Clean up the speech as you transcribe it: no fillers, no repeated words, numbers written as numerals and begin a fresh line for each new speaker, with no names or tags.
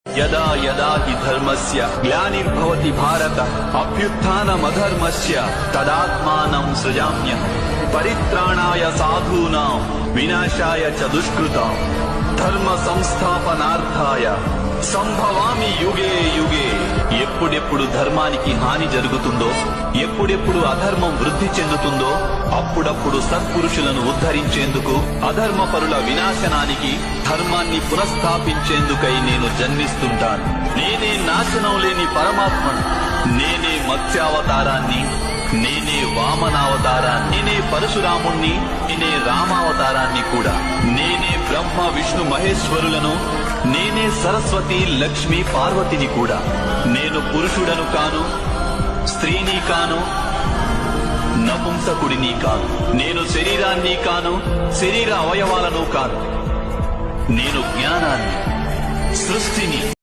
యదా యదా హి ధర్మస్య గ్లానిర్భవతి భారత అభ్యుత్థానమధర్మస్య తదాత్మానం సృజామ్యహం పరిత్రాణాయ సాధూనాం వినాశాయ చ దుష్కృతాం ధర్మ సంస్థాపనార్థాయ సంభవామి యుగే యుగే. ఎప్పుడెప్పుడు ధర్మానికి హాని జరుగుతుందో, ఎప్పుడెప్పుడు అధర్మం వృద్ధి చెందుతుందో అప్పుడప్పుడు సత్పురుషులను ఉద్ధరించేందుకు, అధర్మపరుల వినాశనానికి, ధర్మాన్ని పునఃస్థాపించేందుకై నేను జన్మిస్తుంటాను. నేనే నాశనం లేని పరమాత్మను, నేనే మత్స్యావతారాన్ని, నేనే వామనావతారాన్ని, నేనే పరశురాముణ్ణి, నేనే రామావతారాన్ని కూడా. నేనే బ్రహ్మ విష్ణు మహేశ్వరులను, నేనే సరస్వతి లక్ష్మి పార్వతిని కూడా. నేను పురుషుడను కాను, స్త్రీని కాను, నపుంసకుడిని కాను. నేను శరీరాన్ని కాను, శరీర అవయవాలను కాను. నేను జ్ఞానాన్ని, సృష్టిని,